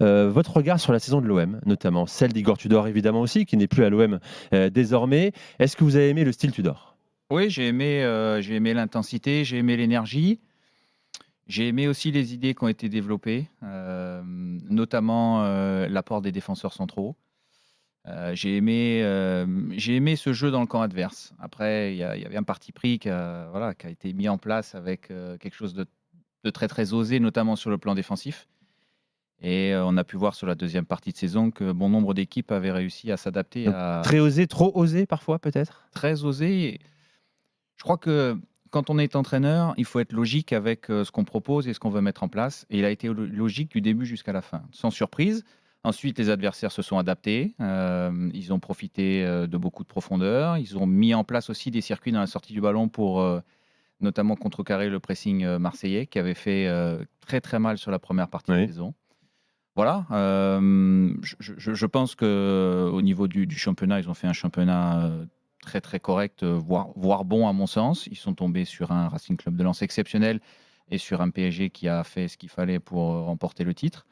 Votre regard sur la saison de l'OM, notamment celle d'Igor Tudor évidemment aussi, qui n'est plus à l'OM désormais. Est-ce que vous avez aimé le style Tudor? Oui, j'ai aimé l'intensité, j'ai aimé l'énergie. J'ai aimé aussi les idées qui ont été développées, notamment l'apport des défenseurs centraux. J'ai aimé ce jeu dans le camp adverse. Après, il y avait un parti pris voilà, qui a été mis en place avec quelque chose de très très osé, notamment sur le plan défensif. Et on a pu voir sur la deuxième partie de saison que bon nombre d'équipes avaient réussi à s'adapter Donc, à très osé, trop osé parfois peut-être? très osé. Je crois que quand on est entraîneur, il faut être logique avec ce qu'on propose et ce qu'on veut mettre en place. Et il a été logique du début jusqu'à la fin, sans surprise. Ensuite, les adversaires se sont adaptés. Ils ont profité de beaucoup de profondeur. Ils ont mis en place aussi des circuits dans la sortie du ballon pour notamment contrecarrer le pressing marseillais qui avait fait très très mal sur la première partie de Oui. saison. Voilà, je pense qu'au niveau du championnat, ils ont fait un championnat très très correct, voire bon à mon sens. Ils sont tombés sur un Racing Club de Lens exceptionnel et sur un PSG qui a fait ce qu'il fallait pour remporter le titre.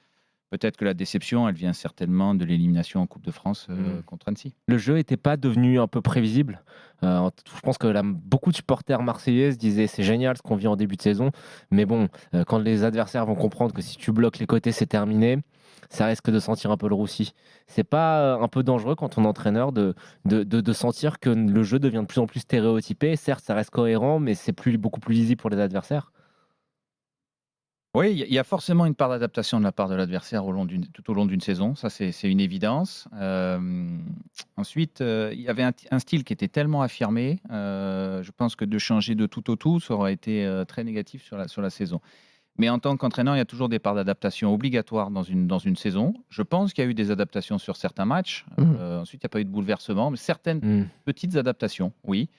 Peut-être que la déception, elle vient certainement de l'élimination en Coupe de France contre Annecy. Le jeu n'était pas devenu un peu prévisible. Je pense que beaucoup de supporters marseillais se disaient c'est génial ce qu'on vit en début de saison, mais bon, quand les adversaires vont comprendre que si tu bloques les côtés, c'est terminé, ça risque de sentir un peu le roussi. C'est pas un peu dangereux quand on est entraîneur de sentir que le jeu devient de plus en plus stéréotypé. Certes, ça reste cohérent, mais c'est beaucoup plus lisible pour les adversaires. Oui, il y a forcément une part d'adaptation de la part de l'adversaire tout au long d'une saison, ça c'est une évidence. Ensuite, il y avait un style qui était tellement affirmé, je pense que de changer de tout au tout, ça aurait été très négatif sur la saison. Mais en tant qu'entraîneur, il y a toujours des parts d'adaptation obligatoires dans une saison. Je pense qu'il y a eu des adaptations sur certains matchs. Ensuite, il n'y a pas eu de bouleversement, mais certaines petites adaptations, oui.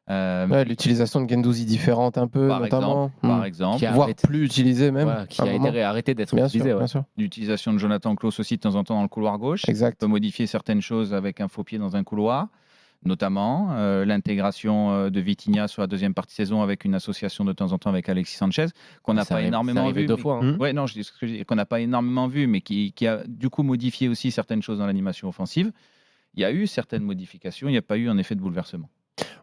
Ouais, l'utilisation de Guendouzi différente un peu, notamment. Par exemple. Voire plus utilisée même. Ouais, qui a été arrêté d'être utilisé. Bien sûr. L'utilisation de Jonathan Klaus aussi de temps en temps dans le couloir gauche. Exact. On peut modifier certaines choses avec un faux pied dans un couloir. Notamment l'intégration de Vitinha sur la deuxième partie de saison avec une association de temps en temps avec Alexis Sanchez qu'on n'a pas énormément vu. Deux fois. Ouais, non, je dis ce que je dis, qu'on n'a pas énormément vu, mais qui a du coup modifié aussi certaines choses dans l'animation offensive. Il y a eu certaines modifications, il n'y a pas eu en effet de bouleversement.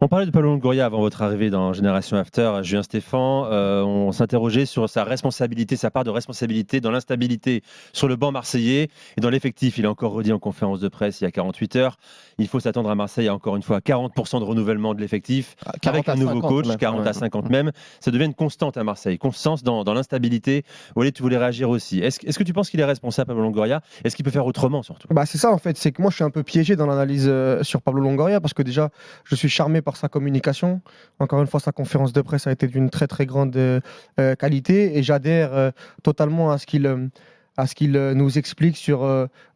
On parlait de Pablo Longoria avant votre arrivée dans Génération After, Julien Stéphan. On s'interrogeait sur sa responsabilité, sa part de responsabilité dans l'instabilité sur le banc marseillais et dans l'effectif. Il a encore redit en conférence de presse il y a 48 heures. Il faut s'attendre à Marseille à encore une fois 40% de renouvellement de l'effectif avec un nouveau coach, 40 à 50 même. Ça devient une constante à Marseille, constance dans l'instabilité. Walid, tu voulais réagir aussi. Est-ce que tu penses qu'il est responsable, Pablo Longoria? Est-ce qu'il peut faire autrement surtout? C'est ça en fait, c'est que moi je suis un peu piégé dans l'analyse sur Pablo Longoria parce que déjà je suis charmé par sa communication. Encore une fois, sa conférence de presse a été d'une très très grande qualité et j'adhère totalement à ce qu'il nous explique sur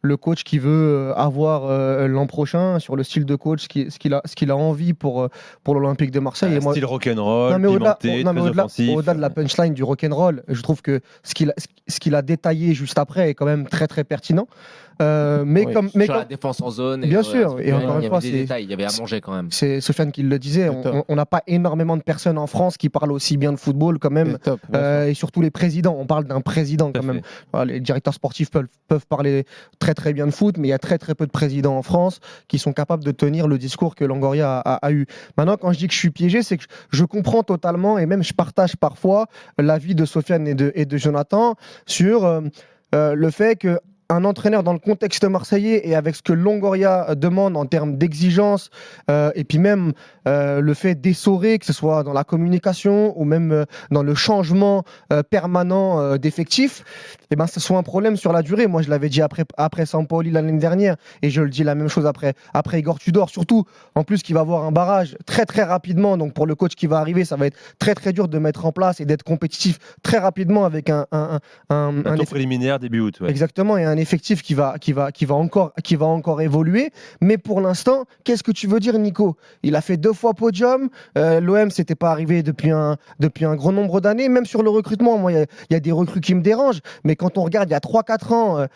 le coach qu'il veut avoir l'an prochain, sur le style de coach, ce qu'il a envie pour l'Olympique de Marseille. Style rock'n'roll, pimenté, très offensif. Au-delà de la punchline du rock'n'roll, je trouve que ce qu'il a détaillé juste après est quand même très très pertinent. Sur la défense en zone. Bien sûr, et encore une fois, il y avait à manger quand même. C'est Sofiane qui le disait, on n'a pas énormément de personnes en France qui parlent aussi bien de football quand même, et surtout les présidents, on parle d'un président quand même. Voilà, les directeurs sportifs peuvent parler très très bien de foot, mais il y a très très peu de présidents en France qui sont capables de tenir le discours que Longoria a eu. Maintenant, quand je dis que je suis piégé, c'est que je comprends totalement, et même je partage parfois l'avis de Sofiane et de Jonathan sur le fait que un entraîneur dans le contexte marseillais et avec ce que Longoria demande en termes d'exigence et puis même le fait d'essorer, que ce soit dans la communication ou même dans le changement permanent d'effectifs, ce soit un problème sur la durée. Moi, je l'avais dit après Sampaoli l'année dernière et je le dis la même chose après Igor Tudor, surtout en plus qu'il va avoir un barrage très très rapidement. Donc pour le coach qui va arriver, ça va être très très dur de mettre en place et d'être compétitif très rapidement avec un tour préliminaire début août. Ouais. Exactement, et un effectif qui va encore évoluer. Mais pour l'instant, qu'est-ce que tu veux dire, Nico? Il a fait 2 fois podium. L'OM, c'était pas arrivé depuis un grand nombre d'années. Même sur le recrutement, moi, il y a des recrues qui me dérangent. Mais quand on regarde il y a 3-4 ans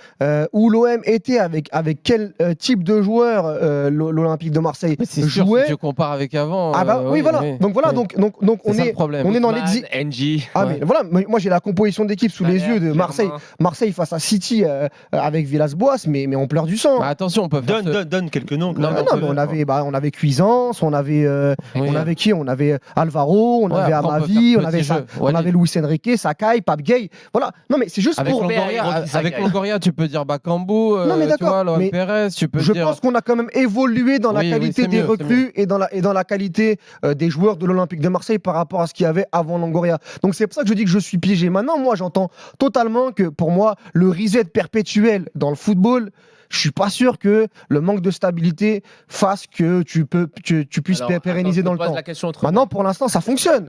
où l'OM était avec quel type de joueur l'Olympique de Marseille jouait. Si tu compares avec avant. Ah bah oui, voilà. Donc voilà, donc on est dans les NG. Ah mais voilà, moi j'ai la composition d'équipe sous les yeux de Marseille face à City avec Villas-Boas, mais on pleure du sang. Bah, attention, on peut donne quelques noms. Non, mais on avait Cuisance, on avait qui? On avait Alvaro, on avait Amavi, on avait Luis Enrique, Sakai, Pape Gueye. Voilà. Non mais c'est juste avec pour avec Longoria, tu peux dire Bakambu, tu vois, Lohan Pérez, tu peux je dire. pense qu'on a quand même évolué dans la qualité des recrues et dans la qualité des joueurs de l'Olympique de Marseille par rapport à ce qu'il y avait avant Longoria. Donc c'est pour ça que je dis que je suis piégé. Maintenant, moi j'entends totalement que pour moi le reset perpétuel dans le football, je suis pas sûr que le manque de stabilité fasse que tu puisses pérenniser dans le temps. Maintenant, pour l'instant, ça fonctionne.